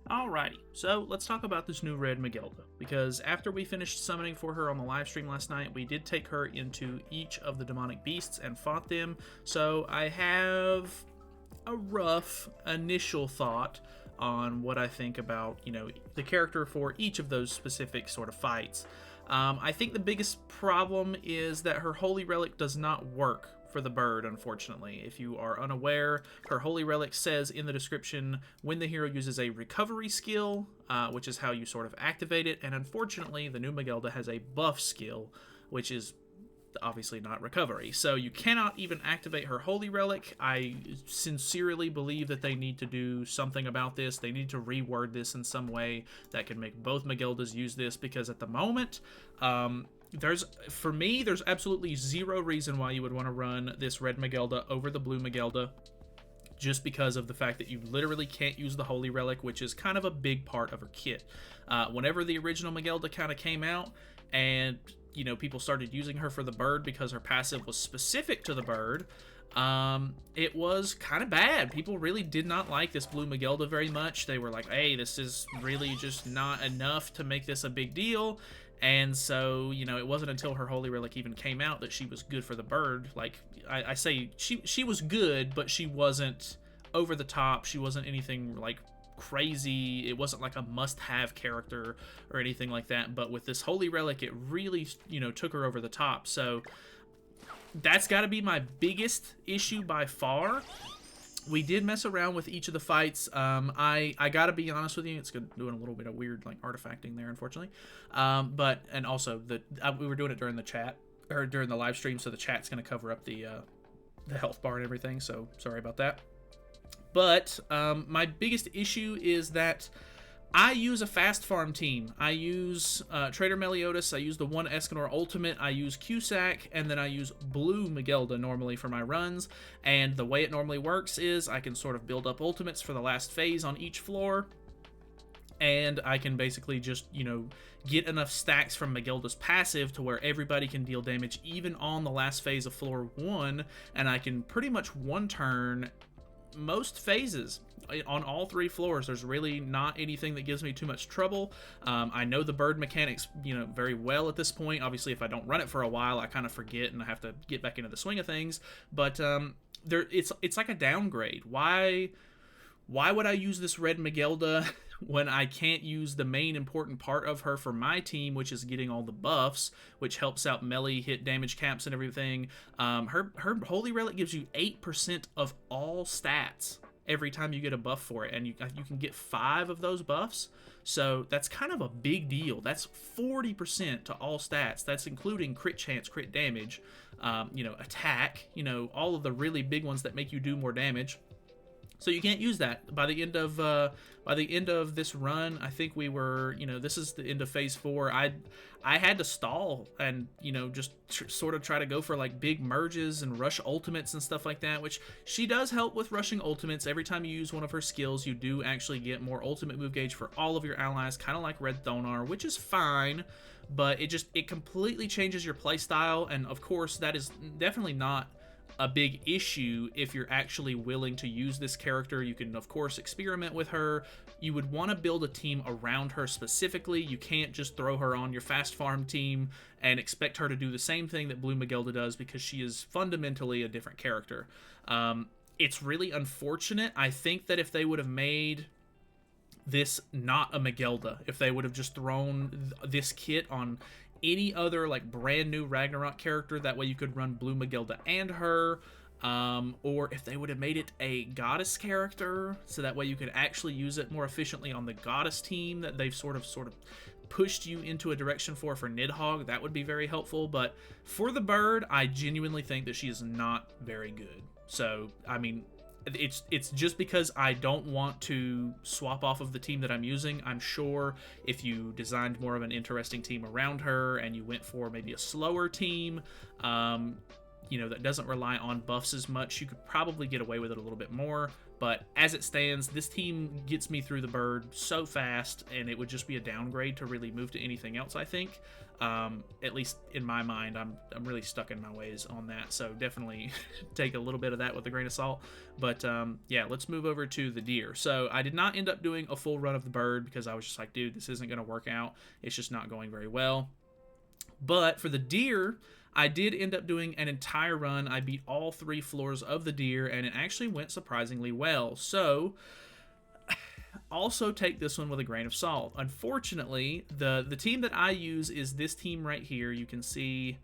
Alrighty, so let's talk about this new red Megellda, because after we finished summoning for her on the live stream last night, we did take her into each of the demonic beasts and fought them, so I have a rough initial thought on what I think about, the character for each of those specific sort of fights. I think the biggest problem is that her Holy Relic does not work for the bird, unfortunately. If you are unaware, her Holy Relic says in the description when the hero uses a recovery skill, which is how you sort of activate it, and unfortunately, the new Megellda has a buff skill, which is obviously not recovery. So you cannot even activate her Holy Relic. I sincerely believe that they need to do something about this. They need to reword this in some way that can make both Megelldas use this, because at the moment, for me, there's absolutely zero reason why you would want to run this red Megellda over the blue Megellda, just because of the fact that you literally can't use the Holy Relic, which is kind of a big part of her kit. Whenever the original Megellda kind of came out, and people started using her for the bird because her passive was specific to the bird, it was kind of bad. People really did not like this blue Megellda very much. They were like, hey, this is really just not enough to make this a big deal. And so, it wasn't until her Holy Relic even came out that she was good for the bird. Like, I say she was good, but she wasn't over the top. She wasn't anything like crazy. It wasn't like a must-have character or anything like that. But with this Holy Relic, it really, took her over the top. So that's got to be my biggest issue by far. We did mess around with each of the fights. I gotta be honest with you, it's doing a little bit of weird like artifacting there, unfortunately. And also we were doing it during the chat or during the live stream, so the chat's gonna cover up the health bar and everything. So sorry about that. But my biggest issue is that I use a fast farm team. I use Trader Meliodas, I use the one Escanor Ultimate, I use Cusack, and then I use Blue Megellda normally for my runs. And the way it normally works is I can sort of build up ultimates for the last phase on each floor, and I can basically just, get enough stacks from Megellda's passive to where everybody can deal damage even on the last phase of floor 1, and I can pretty much one turn most phases on all 3 floors. There's really not anything that gives me too much trouble. I know the bird mechanics, very well at this point. Obviously, if I don't run it for a while, I kind of forget and I have to get back into the swing of things. But it's like a downgrade. Why would I use this red Megellda when I can't use the main important part of her for my team, which is getting all the buffs, which helps out melee hit damage caps and everything? Her Holy Relic gives you 8% of all stats every time you get a buff for it, and you can get 5 of those buffs. So that's kind of a big deal. That's 40% to all stats. That's including crit chance, crit damage, attack, all of the really big ones that make you do more damage. So you can't use that. By the end of this run, I think we were, this is the end of phase 4. I had to stall and just sort of try to go for like big merges and rush ultimates and stuff like that, which she does help with rushing ultimates. Every time you use one of her skills, you do actually get more ultimate move gauge for all of your allies, kind of like Red Thonar, which is fine, but it completely changes your playstyle, and of course that is definitely not a big issue if you're actually willing to use this character. You can, of course, experiment with her. You would want to build a team around her specifically. You can't just throw her on your fast farm team and expect her to do the same thing that Blue Megellda does, because she is fundamentally a different character. It's really unfortunate. I think that if they would have made this not a Megellda, if they would have just thrown this kit on any other like brand new Ragnarok character, that way you could run Blue Megellda and her, or if they would have made it a goddess character, so that way you could actually use it more efficiently on the goddess team that they've sort of pushed you into a direction for Nidhoggr, that would be very helpful. But for the bird, I genuinely think that she is not very good. So I mean, it's just because I don't want to swap off of the team that I'm using. I'm sure if you designed more of an interesting team around her and you went for maybe a slower team, that doesn't rely on buffs as much, you could probably get away with it a little bit more. But as it stands, this team gets me through the bird so fast, and it would just be a downgrade to really move to anything else, I think. At least in my mind, I'm really stuck in my ways on that, so definitely take a little bit of that with a grain of salt. But yeah, let's move over to the deer. So I did not end up doing a full run of the bird because I was just like, dude, this isn't going to work out. It's just not going very well. But for the deer, I did end up doing an entire run. I beat all 3 floors of the deer, and it actually went surprisingly well. So also take this one with a grain of salt. Unfortunately, the team that I use is this team right here. You can see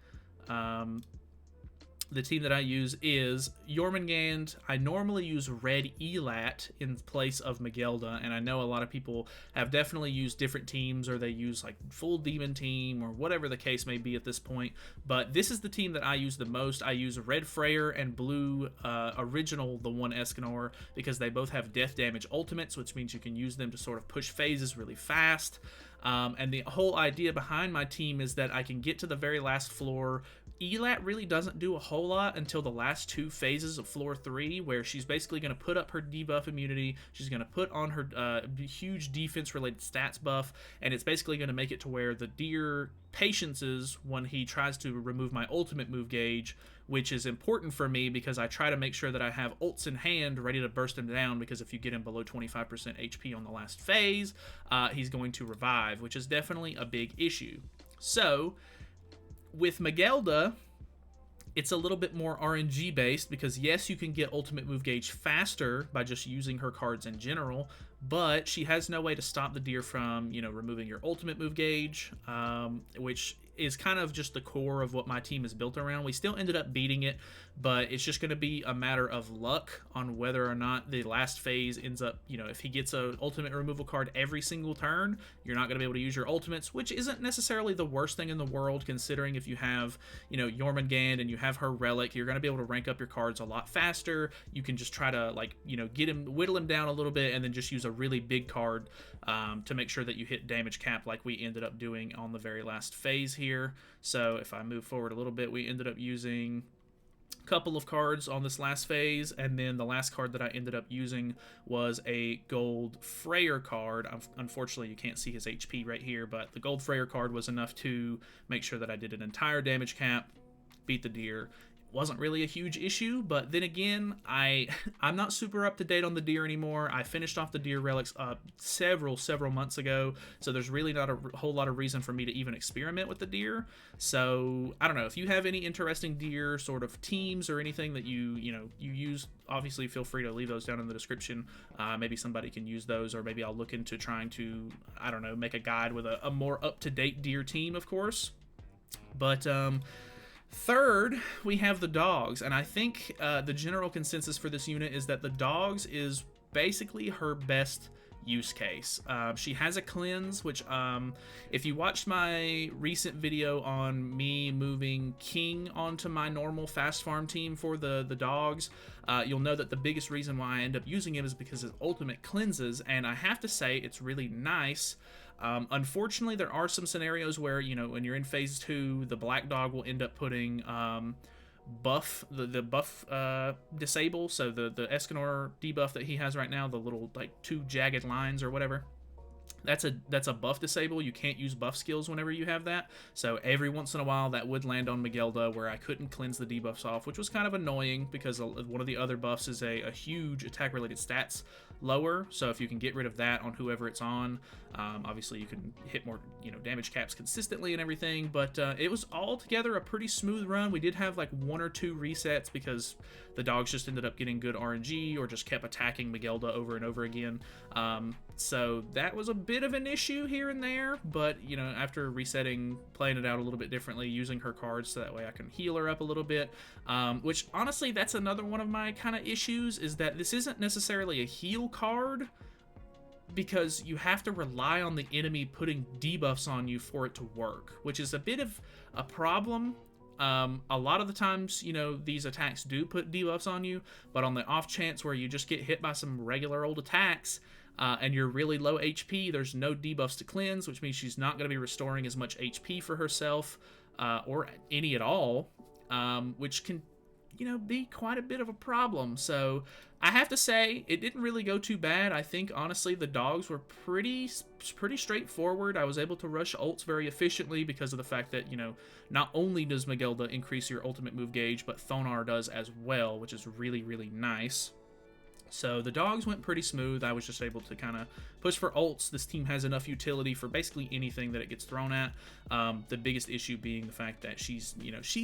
the team that I use is Jormungand. I normally use Red Elat in place of Megellda, and I know a lot of people have definitely used different teams, or they use like full demon team, or whatever the case may be at this point. But this is the team that I use the most. I use Red Freyr and Blue Original, the one Escanor, because they both have death damage ultimates, which means you can use them to sort of push phases really fast. And the whole idea behind my team is that I can get to the very last floor. Elat really doesn't do a whole lot until the last 2 phases of floor 3, where she's basically going to put up her debuff immunity, she's going to put on her huge defense-related stats buff, and it's basically going to make it to where the deer patiences when he tries to remove my ultimate move gauge, which is important for me because I try to make sure that I have ults in hand ready to burst him down, because if you get him below 25% HP on the last phase, he's going to revive, which is definitely a big issue. So with Megellda, it's a little bit more RNG based, because yes, you can get ultimate move gauge faster by just using her cards in general, but she has no way to stop the deer from, you know, removing your ultimate move gauge, which is kind of just the core of what my team is built around. We still ended up beating it, but it's just going to be a matter of luck on whether or not the last phase ends up, you know, if he gets a ultimate removal card every single turn, you're not going to be able to use your ultimates, which isn't necessarily the worst thing in the world, considering if you have, you know, Jormungand and you have her relic, you're going to be able to rank up your cards a lot faster. You can just try to, like, you know, whittle him down a little bit, and then just use a really big card to make sure that you hit damage cap, like we ended up doing on the very last phase here. So if I move forward a little bit, we ended up using a couple of cards on this last phase, and then the last card that I ended up using was a gold Freyr card. Unfortunately, you can't see his HP right here, but the gold Freyr card was enough to make sure that I did an entire damage cap, beat the deer. Wasn't really a huge issue, but then again, I'm not super up to date on the deer anymore. I finished off the deer relics several months ago, so there's really not a whole lot of reason for me to even experiment with the deer. So I don't know if you have any interesting deer sort of teams or anything that you use. Obviously, feel free to leave those down in the description. Maybe somebody can use those, or maybe I'll look into trying to, I don't know, make a guide with a more up-to-date deer team, of course. But third, we have the dogs, and I think the general consensus for this unit is that the dogs is basically her best use case. She has a cleanse, which if you watched my recent video on me moving King onto my normal fast farm team for the dogs, you'll know that the biggest reason why I end up using him is because his ultimate cleanses, and I have to say it's really nice. Unfortunately, there are some scenarios where, you know, when you're in phase 2, the black dog will end up putting the buff disable. So the Escanor debuff that he has right now, the little like 2 jagged lines or whatever, that's a buff disable. You can't use buff skills whenever you have that. So every once in a while that would land on Megellda, where I couldn't cleanse the debuffs off, which was kind of annoying because one of the other buffs is a huge attack related stats lower. So if you can get rid of that on whoever it's on, obviously you can hit more, you know, damage caps consistently and everything. But it was altogether a pretty smooth run. We did have like 1 or 2 resets because the dogs just ended up getting good RNG or just kept attacking Megellda over and over again. So that was a bit of an issue here and there, but, you know, after resetting, playing it out a little bit differently, using her cards so that way I can heal her up a little bit, which honestly, that's another one of my kind of issues, is that this isn't necessarily a heal card, because you have to rely on the enemy putting debuffs on you for it to work, which is a bit of a problem. A lot of the times, you know, these attacks do put debuffs on you, but on the off chance where you just get hit by some regular old attacks, and you're really low HP, there's no debuffs to cleanse, which means she's not going to be restoring as much HP for herself, or any at all, which can be quite a bit of a problem. So I have to say it didn't really go too bad. I think honestly the dogs were pretty straightforward. I was able to rush ults very efficiently because of the fact that not only does Megellda increase your ultimate move gauge, but Thonar does as well, which is really nice. So the dogs went pretty smooth. I was just able to kind of push for ults. This team has enough utility for basically anything that it gets thrown at. The biggest issue being the fact that she's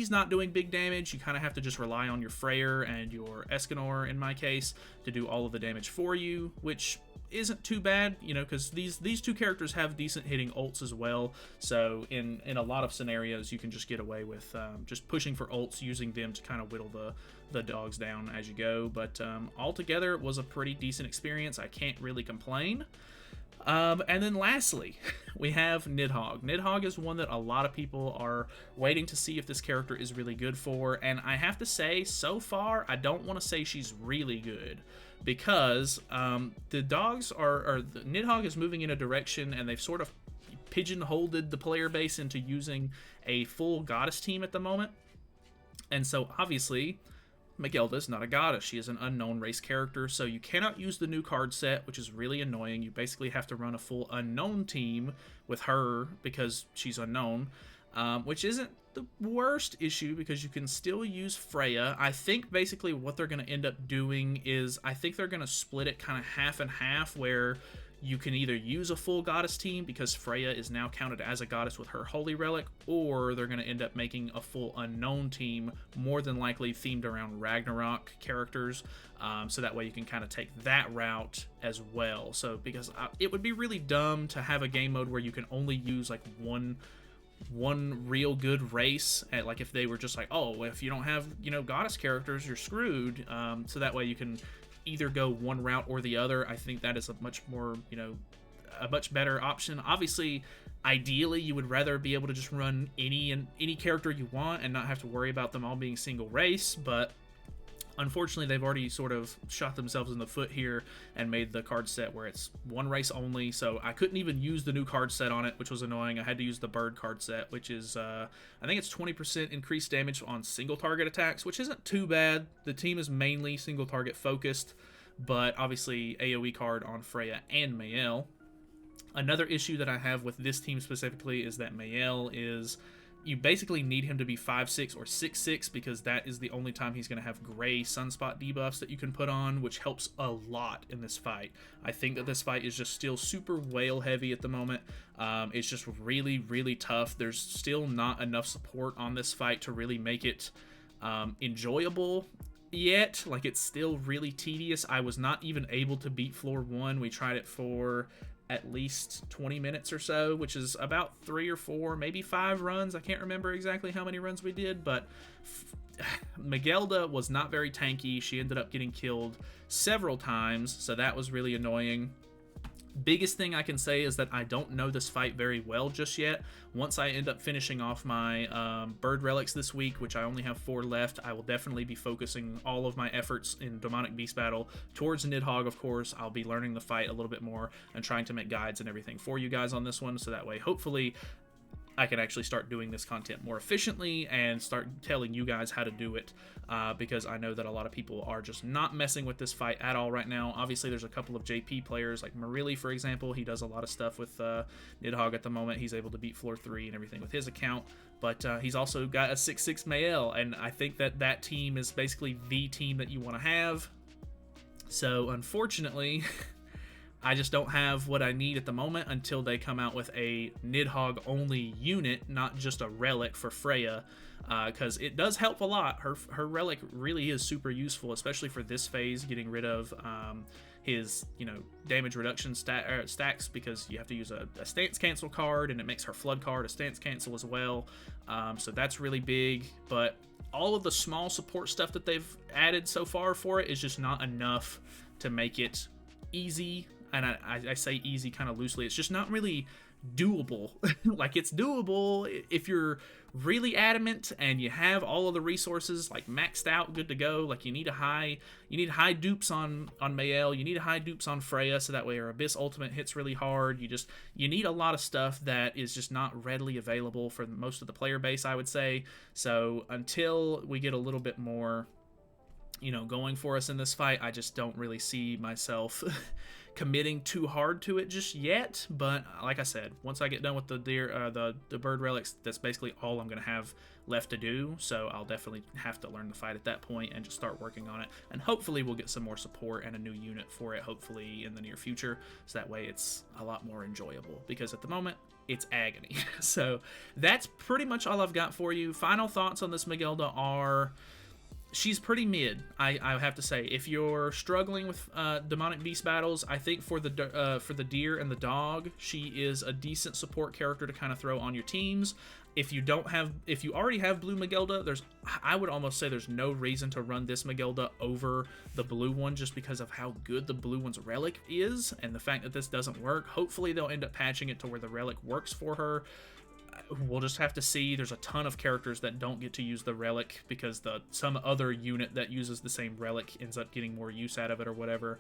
not doing big damage. You kind of have to just rely on your Freyr and your Escanor, in my case, to do all of the damage for you, which isn't too bad, because these two characters have decent hitting ults as well. So in a lot of scenarios, you can just get away with just pushing for ults, using them to kind of whittle the dogs down as you go. But altogether, it was a pretty decent experience. I can't really complain. And then lastly, we have Nidhoggr. Nidhoggr is one that a lot of people are waiting to see if this character is really good for, and I have to say, so far, I don't want to say she's really good, because the dogs the Nidhoggr is moving in a direction, and they've sort of pigeonholed the player base into using a full goddess team at the moment. And so, obviously, Megellda is not a goddess. She is an unknown race character, so you cannot use the new card set, which is really annoying. You basically have to run a full unknown team with her because she's unknown, which isn't the worst issue because you can still use Freya. I think basically what they're going to end up doing is I think they're going to split it kind of half and half, where you can either use a full goddess team because Freya is now counted as a goddess with her holy relic, or they're going to end up making a full unknown team, more than likely themed around Ragnarok characters, so that way you can kind of take that route as well. So because it would be really dumb to have a game mode where you can only use like one real good race, like if they were just like, oh, if you don't have goddess characters, you're screwed. So that way you can either go one route or the other. I think that is a much more, a much better option. Obviously, ideally, you would rather be able to just run any character you want and not have to worry about them all being single race, but unfortunately, they've already sort of shot themselves in the foot here and made the card set where it's one race only, so I couldn't even use the new card set on it, which was annoying. I had to use the bird card set, which is, I think it's 20% increased damage on single target attacks, which isn't too bad. The team is mainly single target focused, but obviously AoE card on Freya and Mael. Another issue that I have with this team specifically is that Mael is... you basically need him to be 5'6" or 6'6", because that is the only time he's going to have gray sunspot debuffs that you can put on, which helps a lot in this fight. I think that this fight is just still super whale heavy at the moment. It's just really tough. There's still not enough support on this fight to really make it enjoyable yet. Like, it's still really tedious. I was not even able to beat floor 1. We tried it for at least 20 minutes or so, which is about 3 or 4, maybe 5 runs. I can't remember exactly how many runs we did, but Megellda was not very tanky. She ended up getting killed several times, so that was really annoying. Biggest thing I can say is that I don't know this fight very well just yet. Once I end up finishing off my bird relics this week, which I only have 4 left, I will definitely be focusing all of my efforts in Demonic Beast Battle towards Nidhoggr, of course. I'll be learning the fight a little bit more and trying to make guides and everything for you guys on this one, so that way hopefully I can actually start doing this content more efficiently and start telling you guys how to do it, because I know that a lot of people are just not messing with this fight at all right now. Obviously, there's a couple of JP players, like Marilli, for example. He does a lot of stuff with Nidhoggr at the moment. He's able to beat floor 3 and everything with his account, but he's also got a 6'6" Mael, and I think that that team is basically the team that you want to have. So, unfortunately... I just don't have what I need at the moment until they come out with a Nidhoggr only unit, not just a relic for Freya, because it does help a lot. Her relic really is super useful, especially for this phase, getting rid of his damage reduction stacks, because you have to use a stance cancel card, and it makes her flood card a stance cancel as well. So that's really big, but all of the small support stuff that they've added so far for it is just not enough to make it easy. And I say easy kind of loosely. It's just not really doable. Like, it's doable if you're really adamant and you have all of the resources like maxed out, good to go. Like, you need high dupes on Mael, you need high dupes on Freya, so that way her Abyss ultimate hits really hard. You need a lot of stuff that is just not readily available for most of the player base, I would say. So until we get a little bit more going for us in this fight. I just don't really see myself committing too hard to it just yet. But like I said, once I get done with the deer, the bird relics, that's basically all I'm gonna have left to do. So I'll definitely have to learn the fight at that point and just start working on it. And hopefully we'll get some more support and a new unit for it, hopefully in the near future. So that way it's a lot more enjoyable, because at the moment it's agony. So that's pretty much all I've got for you. Final thoughts on this Megellda are, she's pretty mid, I have to say. If you're struggling with demonic beast battles, I think for the deer and the dog, she is a decent support character to kind of throw on your teams. If you already have blue Megellda, I would almost say there's no reason to run this Megellda over the blue one, just because of how good the blue one's relic is and the fact that this doesn't work. Hopefully they'll end up patching it to where the relic works for her. We'll just have to see. There's a ton of characters that don't get to use the relic because some other unit that uses the same relic ends up getting more use out of it or whatever,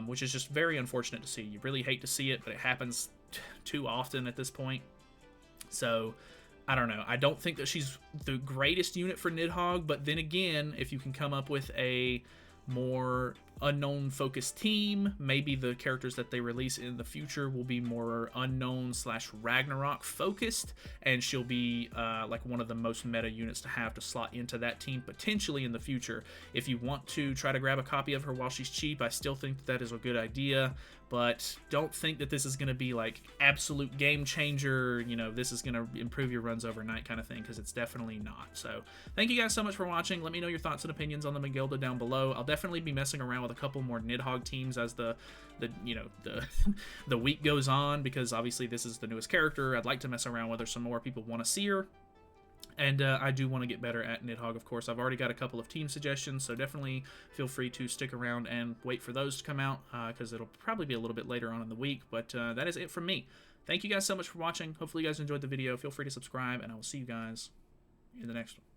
which is just very unfortunate to see. You really hate to see it, but it happens too often at this point. So I don't know. I don't think that she's the greatest unit for Nidhoggr, but then again, if you can come up with a more unknown focused team, maybe the characters that they release in the future will be more unknown / Ragnarok focused, and she'll be like one of the most meta units to have to slot into that team potentially in the future. If you want to try to grab a copy of her while she's cheap, I still think that is a good idea, but don't think that this is going to be like absolute game changer, this is going to improve your runs overnight kind of thing, because it's definitely not. So thank you guys so much for watching. Let me know your thoughts and opinions on the Megellda down below. I'll definitely be messing around with a couple more Nidhoggr teams as the week goes on, because obviously this is the newest character. I'd like to mess around with her some more. People want to see her. And I do want to get better at Nidhoggr, of course. I've already got a couple of team suggestions, so definitely feel free to stick around and wait for those to come out, because it'll probably be a little bit later on in the week. But that is it from me. Thank you guys so much for watching. Hopefully you guys enjoyed the video. Feel free to subscribe, and I will see you guys in the next one.